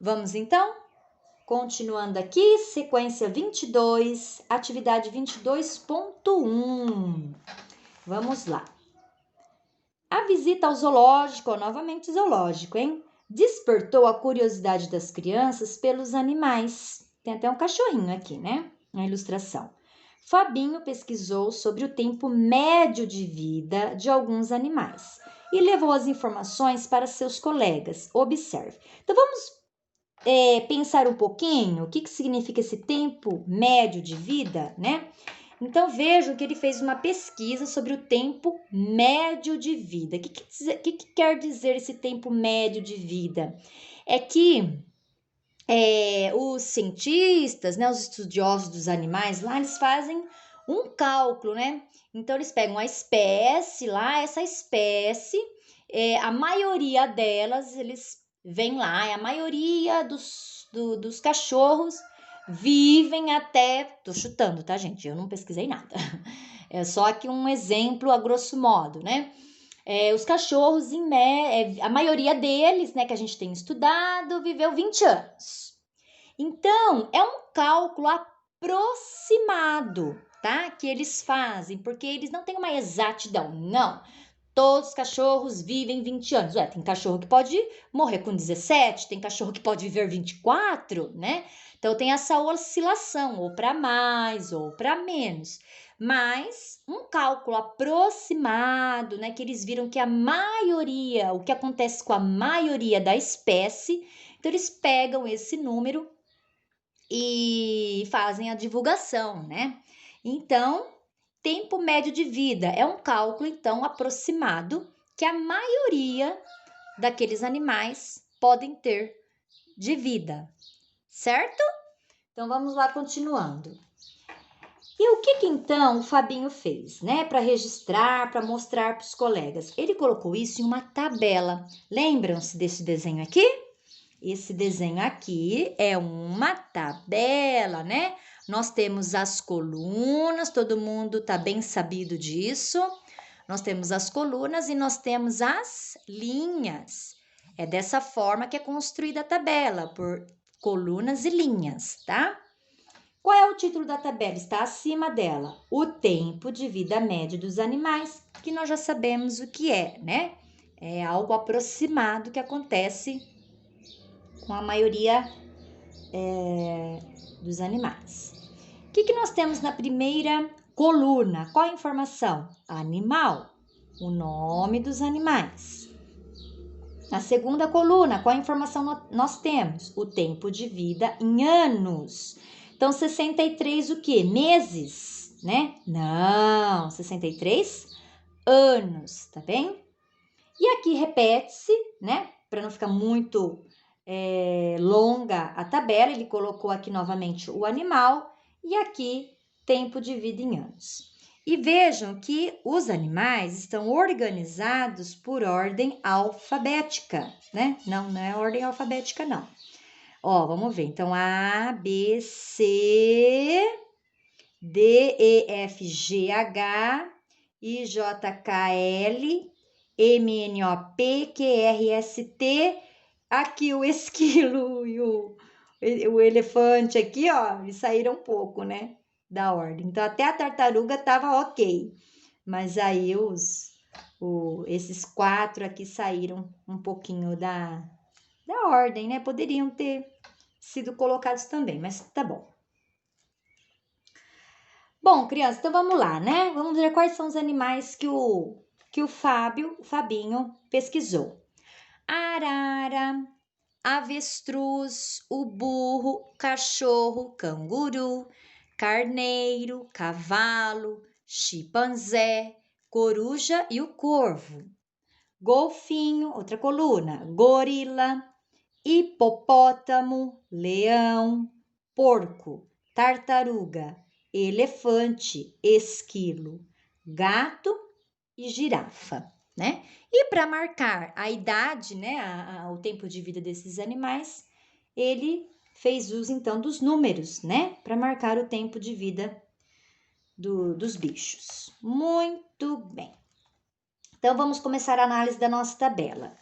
Vamos então? Continuando aqui, sequência 22, atividade 22.1. Vamos lá. A visita ao zoológico, novamente zoológico, hein? Despertou a curiosidade das crianças pelos animais. Tem até um cachorrinho aqui, né? Na ilustração. Fabinho pesquisou sobre o tempo médio de vida de alguns animais e levou as informações para seus colegas. Observe. Então, vamos pensar um pouquinho o que significa esse tempo médio de vida, né? Então, vejam que ele fez uma pesquisa sobre o tempo médio de vida. O que quer dizer esse tempo médio de vida? É que os cientistas, né, os estudiosos dos animais lá, eles fazem um cálculo, né? Então, eles pegam a espécie lá, essa espécie, a maioria delas, eles vêm lá, a maioria dos cachorros vivem até, tô chutando, tá, gente? Eu não pesquisei nada. É só aqui um exemplo a grosso modo, né? Os cachorros, a maioria deles, né, que a gente tem estudado, viveu 20 anos. Então, é um cálculo aproximado, tá? Que eles fazem, porque eles não têm uma exatidão, não. Todos os cachorros vivem 20 anos. Tem cachorro que pode morrer com 17, tem cachorro que pode viver 24, né? Então tem essa oscilação, ou para mais ou para menos. Mas um cálculo aproximado, né? Que eles viram que a maioria, o que acontece com a maioria da espécie, então eles pegam esse número e fazem a divulgação, né? Então, tempo médio de vida é um cálculo, então, aproximado que a maioria daqueles animais podem ter de vida, certo? Então, vamos lá continuando. E o que então o Fabinho fez, né? Para registrar, para mostrar para os colegas? Ele colocou isso em uma tabela. Lembram-se desse desenho aqui? Esse desenho aqui é uma tabela, né? Nós temos as colunas, todo mundo tá bem sabido disso. Nós temos as colunas e nós temos as linhas. É dessa forma que é construída a tabela, por colunas e linhas, tá? Qual é o título da tabela? Está acima dela. O tempo de vida médio dos animais, que nós já sabemos o que é, né? É algo aproximado que acontece com a maioria dos animais. O que nós temos na primeira coluna? Qual a informação? Animal, o nome dos animais. Na segunda coluna, qual a informação nós temos? O tempo de vida em anos. Então, 63 o quê? Meses, né? Não, 63 anos, tá bem? E aqui repete-se, né? Para não ficar muito longa a tabela, ele colocou aqui novamente o animal e aqui tempo de vida em anos. E vejam que os animais estão organizados por ordem alfabética, né? Não é ordem alfabética, não. Ó, vamos ver. Então, A, B, C, D, E, F, G, H, I, J, K, L, M, N, O, P, Q, R, S, T. Aqui o esquilo e o elefante aqui, ó, eles saíram um pouco, né, da ordem. Então, até a tartaruga tava ok. Mas aí esses 4 aqui saíram um pouquinho da ordem, né? Poderiam ter sido colocados também, mas tá bom. Bom, crianças, então vamos lá, né? Vamos ver quais são os animais que o Fabinho pesquisou. Arara, avestruz, o burro, cachorro, canguru, carneiro, cavalo, chimpanzé, coruja e o corvo. Golfinho, outra coluna, gorila, hipopótamo, leão, porco, tartaruga, elefante, esquilo, gato e girafa, né? E para marcar a idade, né, o tempo de vida desses animais, ele fez uso então dos números, né, para marcar o tempo de vida dos bichos. Muito bem. Então vamos começar a análise da nossa tabela.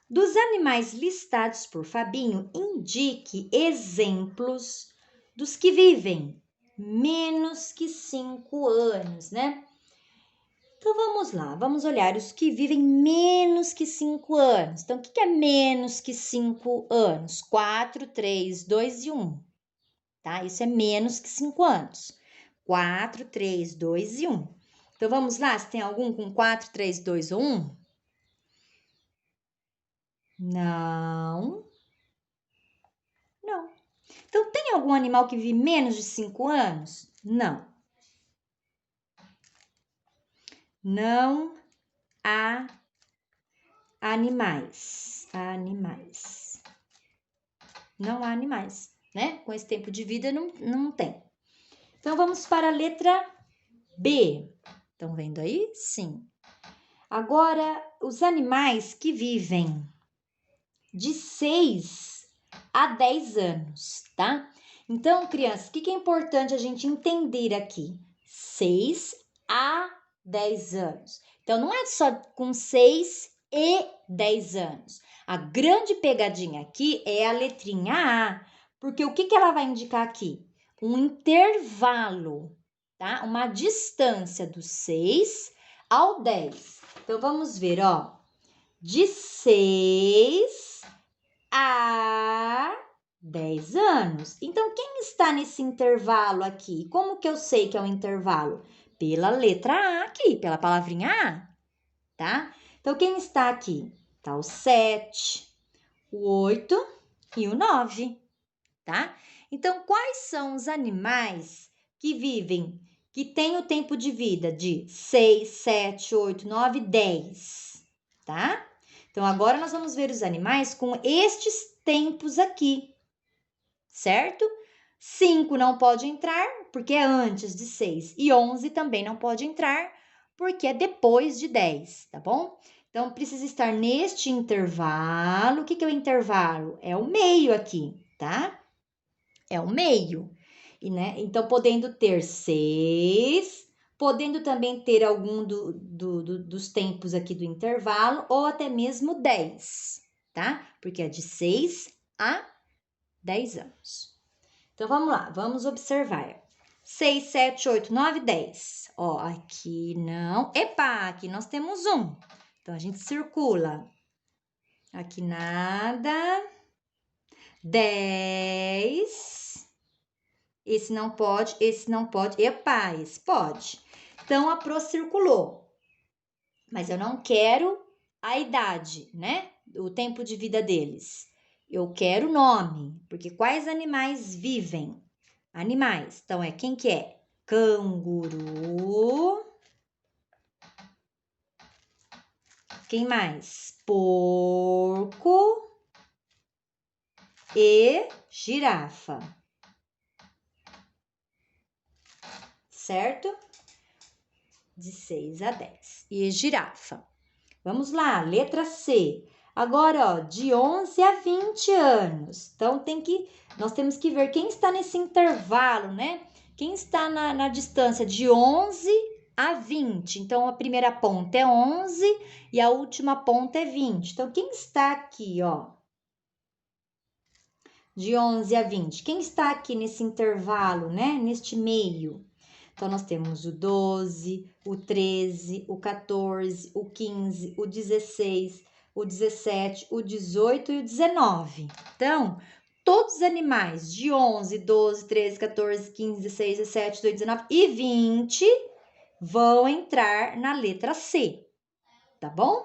Dos animais listados por Fabinho, indique exemplos dos que vivem menos que 5 anos, né? Então, vamos lá, vamos olhar os que vivem menos que 5 anos. Então, o que é menos que 5 anos? 4, 3, 2 e 1, tá? Isso é menos que 5 anos. 4, 3, 2 e 1. Então, vamos lá, se tem algum com 4, 3, 2 ou 1? Não. Não. Então, tem algum animal que vive menos de 5 anos? Não. Não há animais. Não há animais, né? Com esse tempo de vida não tem. Então, vamos para a letra B. Estão vendo aí? Sim. Agora, os animais que vivem de 6 a 10 anos, tá? Então, crianças, o que é importante a gente entender aqui? 6 a 10 anos. Então, não é só com 6 e 10 anos. A grande pegadinha aqui é a letrinha A, porque o que ela vai indicar aqui? Um intervalo, tá? Uma distância do 6 ao 10. Então, vamos ver, ó. De 6 a 10 anos. Então, quem está nesse intervalo aqui? Como que eu sei que é um intervalo? Pela letra A aqui, pela palavrinha A, tá? Então, quem está aqui? Tá o 7, o 8 e o 9, tá? Então, quais são os animais que vivem, que têm o tempo de vida de 6, 7, 8, 9, 10, tá? Então, agora nós vamos ver os animais com estes tempos aqui, certo? 5 não pode entrar, porque é antes de 6. E 11 também não pode entrar, porque é depois de 10, tá bom? Então, precisa estar neste intervalo. O que é o intervalo? É o meio aqui, tá? É o meio. E, né? Então, podendo ter 6, podendo também ter algum dos tempos aqui do intervalo, ou até mesmo 10, tá? Porque é de 6 a 10 anos. Então, vamos lá, vamos observar. 6, 7, 8, 9, 10. Ó, aqui não. Epa, aqui nós temos 1. Então, a gente circula. Aqui nada. 10. Esse não pode, esse não pode. Epa, esse pode. Então, a Pro circulou. Mas eu não quero a idade, né? O tempo de vida deles. Eu quero o nome, porque quais animais vivem? Animais. Então, quem que é? Canguru. Quem mais? Porco e girafa. Certo? De 6 a 10. E girafa. Vamos lá, letra C. Agora, ó, de 11 a 20 anos. Então, nós temos que ver quem está nesse intervalo, né? Quem está na distância de 11 a 20. Então, a primeira ponta é 11 e a última ponta é 20. Então, quem está aqui, ó? De 11 a 20. Quem está aqui nesse intervalo, né? Neste meio. Então, nós temos o 12, o 13, o 14, o 15, o 16, o 17, o 18 e o 19. Então, todos os animais de 11, 12, 13, 14, 15, 16, 17, 18, 19 e 20 vão entrar na letra C, tá bom?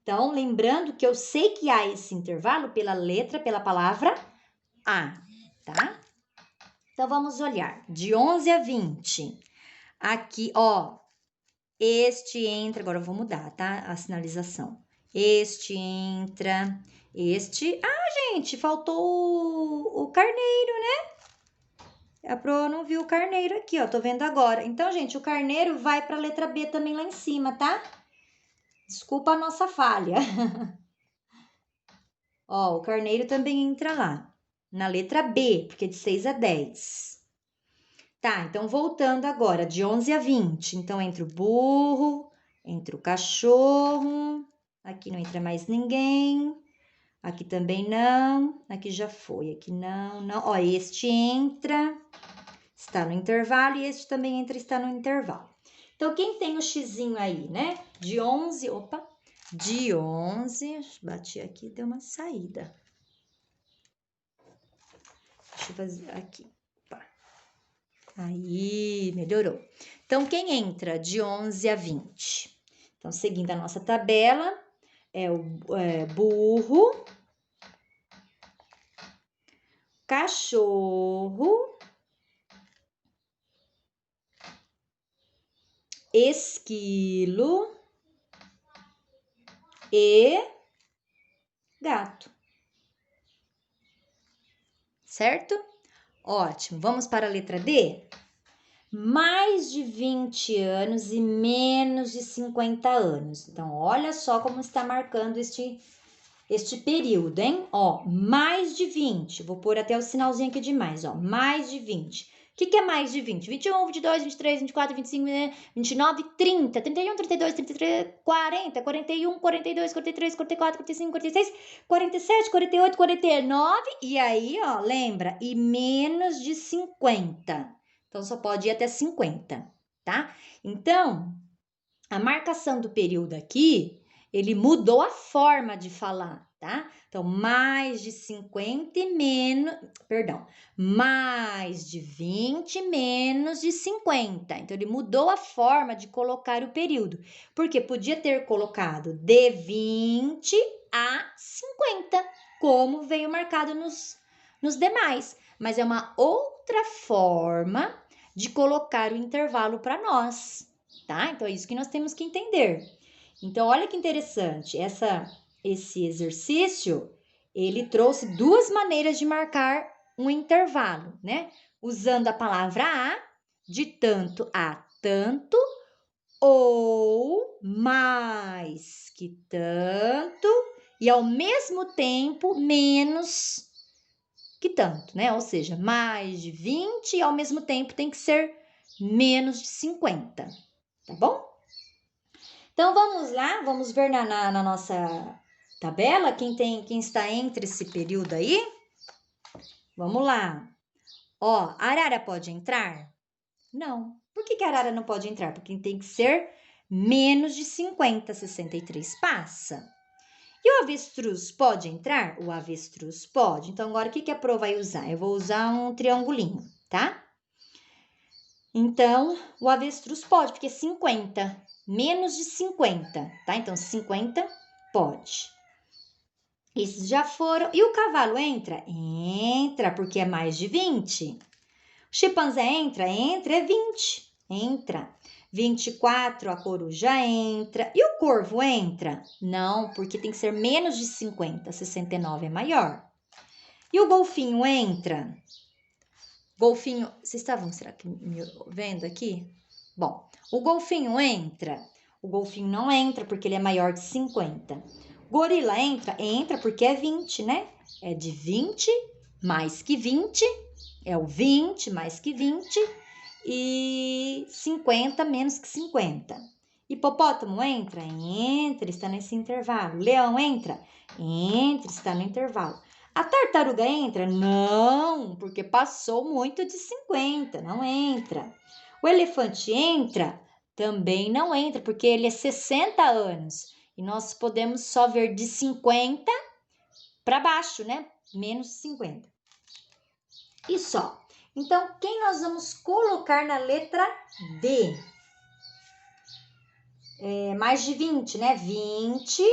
Então, lembrando que eu sei que há esse intervalo pela palavra A, tá? Então, vamos olhar. De 11 a 20. Aqui, ó. Este entra... Agora eu vou mudar, tá? A sinalização. Este entra. Este... Ah, gente, faltou o carneiro, né? A Pro não viu o carneiro aqui, ó. Tô vendo agora. Então, gente, o carneiro vai pra letra B também lá em cima, tá? Desculpa a nossa falha. Ó, o carneiro também entra lá. Na letra B, porque é de 6 a 10. Tá, então voltando agora, de 11 a 20. Então, entra o burro, entra o cachorro, aqui não entra mais ninguém. Aqui também não. Aqui já foi. Aqui não, não. Ó, este entra, está no intervalo. E este também entra, está no intervalo. Então, quem tem o xizinho aí, né? De 11, opa, de 11, bati aqui, deu uma saída. Deixa eu fazer aqui. Opa. Aí, melhorou. Então, quem entra de 11 a 20? Então, seguindo a nossa tabela, é o burro, cachorro, esquilo e gato. Certo? Ótimo. Vamos para a letra D? Mais de 20 anos e menos de 50 anos. Então, olha só como está marcando este período, hein? Ó, mais de 20. Vou pôr até o sinalzinho aqui de mais, ó. Mais de 20. O que é mais de 20? 21, 22, 23, 24, 25, 29, 30, 31, 32, 33, 40, 41, 42, 43, 44, 45, 46, 47, 48, 49. E aí, ó, lembra? E menos de 50. Então, só pode ir até 50, tá? Então, a marcação do período aqui, ele mudou a forma de falar, tá? Então, mais de 50 e menos, perdão, mais de 20 menos de 50. Então, ele mudou a forma de colocar o período, porque podia ter colocado de 20 a 50, como veio marcado nos demais, mas é uma outra forma de colocar o intervalo para nós, tá? Então, é isso que nós temos que entender. Então, olha que interessante, esse exercício, ele trouxe duas maneiras de marcar um intervalo, né? Usando a palavra a, de tanto a tanto, ou mais que tanto, e ao mesmo tempo menos que tanto, né? Ou seja, mais de 20 e ao mesmo tempo tem que ser menos de 50, tá bom? Então, vamos lá, vamos ver na nossa tabela quem está entre esse período aí. Vamos lá. Ó, a arara pode entrar? Não. Por que a arara não pode entrar? Porque tem que ser menos de 50, 63 passa. E o avestruz pode entrar? O avestruz pode. Então, agora o que a Pro vai usar? Eu vou usar um triangulinho, tá? Então, o avestruz pode, porque é 50, menos de 50, tá? Então, 50 pode. Esses já foram. E o cavalo entra? Entra, porque é mais de 20. O chimpanzé entra? Entra, é 20. Entra. 24, a coruja entra. E o corvo entra? Não, porque tem que ser menos de 50, 69 é maior. E o golfinho entra? Golfinho, vocês estavam, será que me vendo aqui? Bom, o golfinho entra? O golfinho não entra porque ele é maior que 50. Gorila entra? Entra porque é 20, né? É de 20 mais que 20, é o 20 mais que 20 e 50 menos que 50. Hipopótamo entra? Entra, está nesse intervalo. Leão entra? Entra, está no intervalo. A tartaruga entra? Não, porque passou muito de 50, não entra. O elefante entra? Também não entra, porque ele é 60 anos. E nós podemos só ver de 50 para baixo, né? Menos 50. E só. Então, quem nós vamos colocar na letra D? Mais de 20, né? 20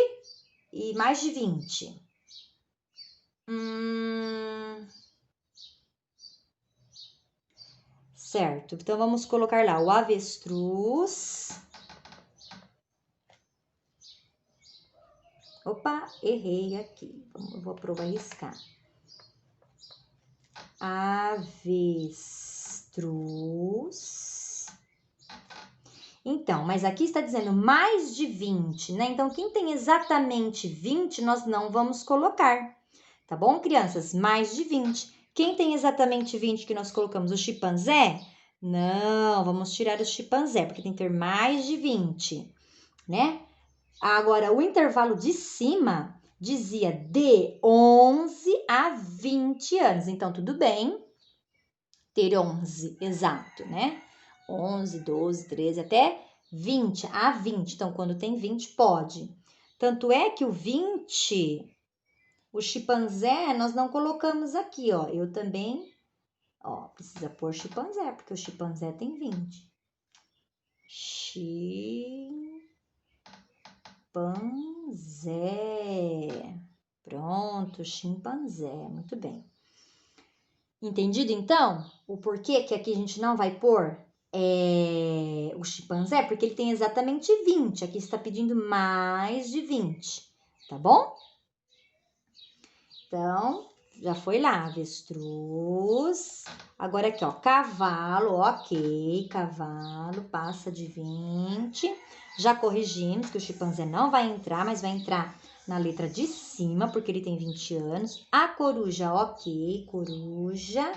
e mais de 20. Certo, então vamos colocar lá o avestruz. Opa, errei aqui. Eu vou provar riscar. Avestruz. Então, mas aqui está dizendo mais de 20, né? Então, quem tem exatamente 20, nós não vamos colocar. Tá bom, crianças? Mais de 20. Quem tem exatamente 20 que nós colocamos? O chimpanzé? Não, vamos tirar o chimpanzé, porque tem que ter mais de 20, né? Agora, o intervalo de cima dizia de 11 a 20 anos. Então, tudo bem ter 11, exato, né? 11, 12, 13, até 20, a 20. Então, quando tem 20, pode. Tanto é que o 20, o chimpanzé, nós não colocamos aqui, ó. Eu também, ó, precisa pôr chimpanzé, porque o chimpanzé tem 20. Chimpanzé. Pronto, chimpanzé. Muito bem. Entendido, então? O porquê que aqui a gente não vai pôr o chimpanzé? Porque ele tem exatamente 20. Aqui está pedindo mais de 20. Tá bom? Então, já foi lá, avestruz. Agora aqui, ó, cavalo, ok, cavalo, passa de 20. Já corrigimos que o chimpanzé não vai entrar, mas vai entrar na letra de cima, porque ele tem 20 anos. A coruja, ok, coruja,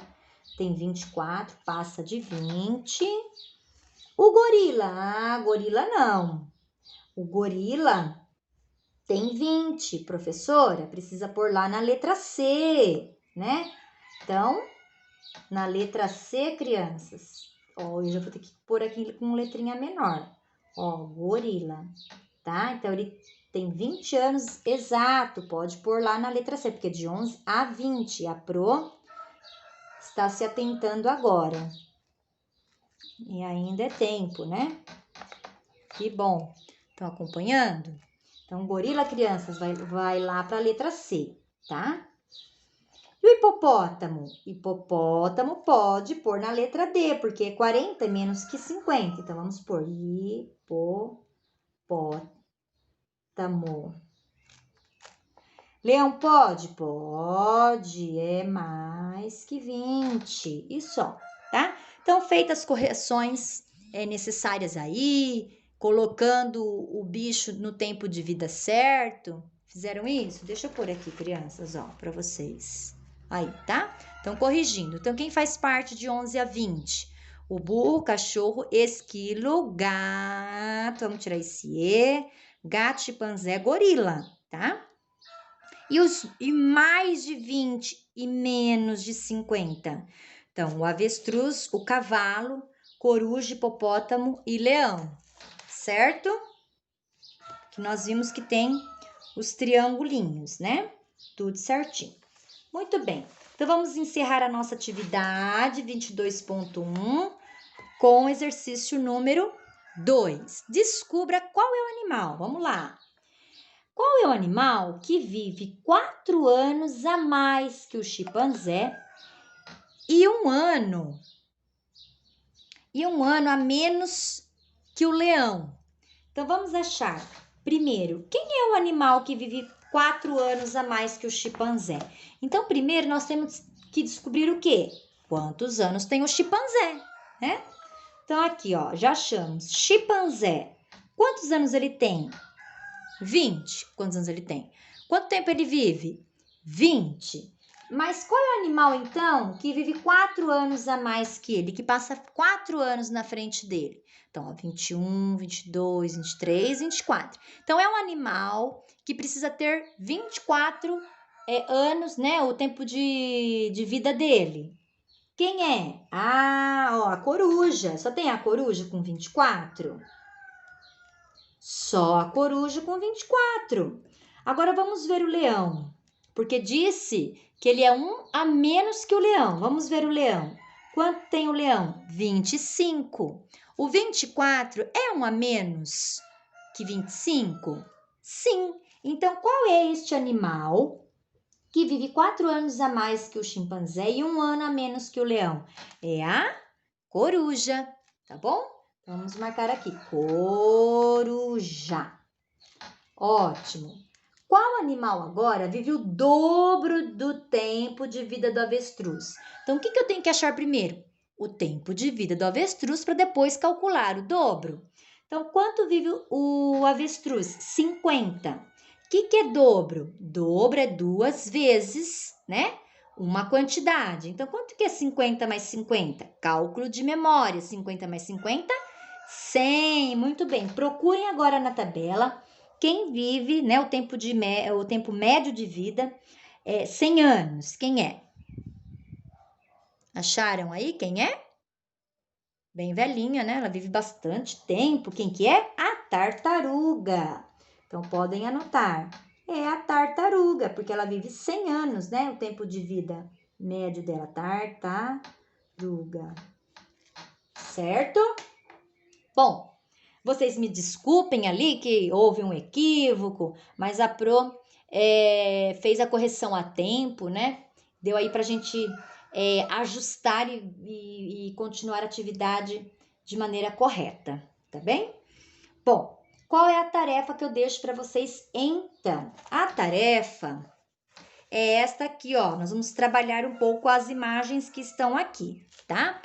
tem 24, passa de 20. O gorila, gorila não. O gorila tem 20, professora, precisa pôr lá na letra C, né? Então, na letra C, crianças, ó, eu já vou ter que pôr aqui com letrinha menor, ó, gorila, tá? Então, ele tem 20 anos exato, pode pôr lá na letra C, porque é de 11 a 20, a Pro está se atentando agora. E ainda é tempo, né? Que bom. Estão acompanhando? Então, gorila, crianças, vai lá para a letra C, tá? E o hipopótamo? Hipopótamo pode pôr na letra D, porque 40 é menos que 50. Então, vamos pôr hipopótamo. Leão pode? Pode, é mais que 20. E só, tá? Então, feitas as correções necessárias aí, colocando o bicho no tempo de vida certo. Fizeram isso? Deixa eu pôr aqui, crianças, ó, para vocês. Aí, tá? Então, corrigindo. Então, quem faz parte de 11 a 20? O burro, cachorro, esquilo, gato. Vamos tirar esse E. Gato, chimpanzé, gorila, tá? E mais de 20 e menos de 50? Então, o avestruz, o cavalo, coruja, hipopótamo e leão, certo? Que nós vimos que tem os triangulinhos, né? Tudo certinho. Muito bem. Então, vamos encerrar a nossa atividade 22.1 com o exercício número 2. Descubra qual é o animal. Vamos lá. Qual é o animal que vive 4 anos a mais que o chimpanzé e um ano a menos que o leão? Então, vamos achar, primeiro, quem é o animal que vive 4 anos a mais que o chimpanzé? Então, primeiro, nós temos que descobrir o quê? Quantos anos tem o chimpanzé, né? Então, aqui, ó, já achamos. Chimpanzé, quantos anos ele tem? 20. Quantos anos ele tem? Quanto tempo ele vive? 20. Mas qual é o animal, então, que vive 4 anos a mais que ele, que passa 4 anos na frente dele? Então, ó, 21, 22, 23, 24. Então, é um animal que precisa ter 24 anos, né? O tempo de vida dele. Quem é? Ah, ó, a coruja. Só tem a coruja com 24? Só a coruja com 24. Agora vamos ver o leão, porque disse que ele é um a menos que o leão. Vamos ver o leão. Quanto tem o leão? 25. O 24 é um a menos que 25? Sim. Então, qual é este animal que vive 4 anos a mais que o chimpanzé e um ano a menos que o leão? É a coruja, tá bom? Vamos marcar aqui, coruja. Ótimo. Qual animal agora vive o dobro do tempo de vida do avestruz? Então, o que eu tenho que achar primeiro? O tempo de vida do avestruz para depois calcular o dobro. Então, quanto vive o avestruz? 50. O que é dobro? Dobro é 2 vezes, né? Uma quantidade. Então, quanto que é 50 mais 50? Cálculo de memória. 50 mais 50? 100. Muito bem. Procurem agora na tabela quem vive, né, o tempo médio de vida é 100 anos. Quem é? Acharam aí quem é? Bem velhinha, né? Ela vive bastante tempo. Quem que é? A tartaruga. Então, podem anotar. É a tartaruga, porque ela vive 100 anos, né? O tempo de vida médio dela. Tartaruga. Certo? Bom, vocês me desculpem ali que houve um equívoco, mas a Pro fez a correção a tempo, né? Deu aí pra gente ajustar e continuar a atividade de maneira correta, tá bem? Bom, qual é a tarefa que eu deixo para vocês então? A tarefa é esta aqui, ó. Nós vamos trabalhar um pouco as imagens que estão aqui, tá?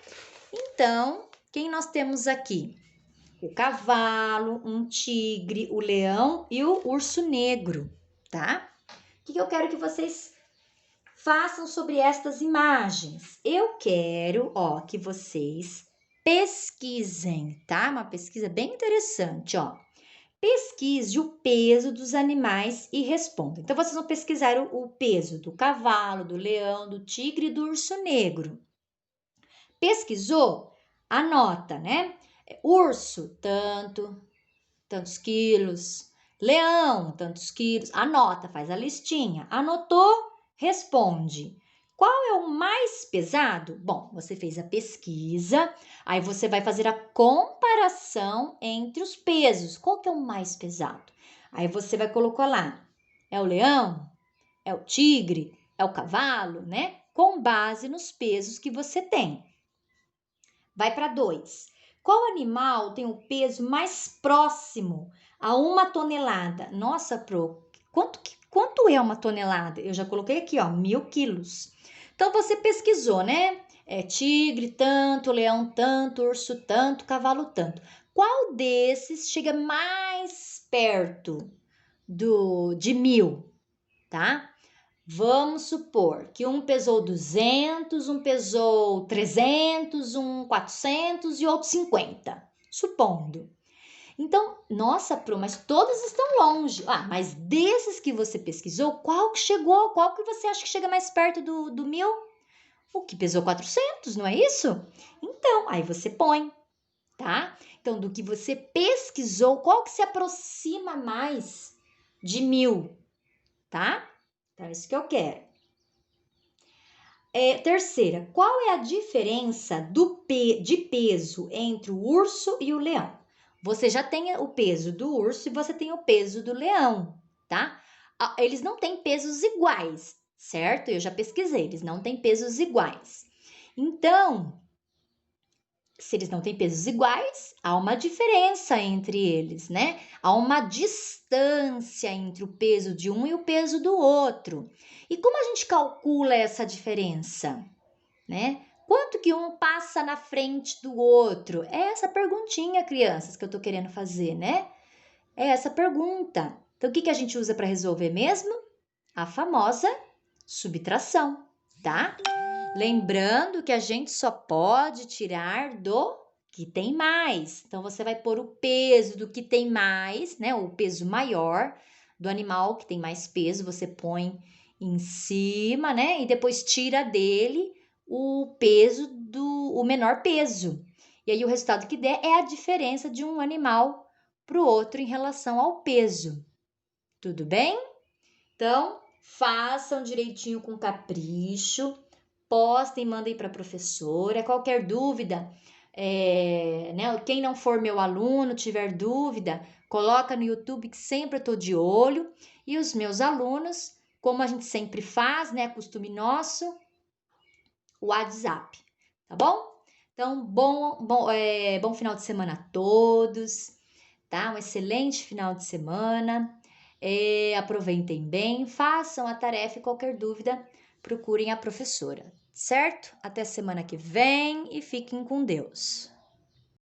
Então, quem nós temos aqui? O cavalo, um tigre, o leão e o urso negro, tá? O que eu quero que vocês façam sobre estas imagens? Eu quero, ó, que vocês pesquisem, tá? Uma pesquisa bem interessante, ó. Pesquise o peso dos animais e responda. Então, vocês vão pesquisar o peso do cavalo, do leão, do tigre e do urso negro. Pesquisou? Anota, né? Urso, tantos quilos. Leão, tantos quilos. Anota, faz a listinha. Anotou? Responde. Qual é o mais pesado? Bom, você fez a pesquisa, aí você vai fazer a comparação entre os pesos. Qual que é o mais pesado? Aí você vai colocar lá, é o leão? É o tigre? É o cavalo, né? Com base nos pesos que você tem. Vai para 2. Qual animal tem o peso mais próximo a 1 tonelada? Nossa, Pro, quanto é 1 tonelada? Eu já coloquei aqui, ó, 1.000 quilos. Então, você pesquisou, né? Tigre tanto, leão tanto, urso tanto, cavalo tanto. Qual desses chega mais perto de 1.000, tá? Vamos supor que um pesou 200, um pesou 300, um 400 e outro 50, supondo. Então, nossa, Pro, mas todos estão longe. Ah, mas desses que você pesquisou, qual que chegou? Qual que você acha que chega mais perto do 1.000? O que pesou 400, não é isso? Então, aí você põe, tá? Então, do que você pesquisou, qual que se aproxima mais de 1.000, tá? Então, é isso que eu quero. Terceira, qual é a diferença de peso entre o urso e o leão? Você já tem o peso do urso e você tem o peso do leão, tá? Eles não têm pesos iguais, certo? Eu já pesquisei, eles não têm pesos iguais. Então, se eles não têm pesos iguais, há uma diferença entre eles, né? Há uma distância entre o peso de um e o peso do outro. E como a gente calcula essa diferença, né? Quanto que um passa na frente do outro? É essa perguntinha, crianças, que eu tô querendo fazer, né? É essa pergunta. Então, o que a gente usa para resolver mesmo? A famosa subtração, tá? Lembrando que a gente só pode tirar do que tem mais. Então, você vai pôr o peso do que tem mais, né? O peso maior do animal que tem mais peso, você põe em cima, né? E depois tira dele o peso o menor peso. E aí, o resultado que der é a diferença de um animal para o outro em relação ao peso. Tudo bem? Então, façam direitinho com capricho. Postem, mandem para a professora. Qualquer dúvida, né? Quem não for meu aluno, tiver dúvida, coloca no YouTube que sempre eu estou de olho. E os meus alunos, como a gente sempre faz, né? Costume nosso, o WhatsApp, tá bom? Então, bom final de semana a todos, tá? Um excelente final de semana. Aproveitem bem, façam a tarefa e qualquer dúvida, procurem a professora, certo? Até semana que vem e fiquem com Deus.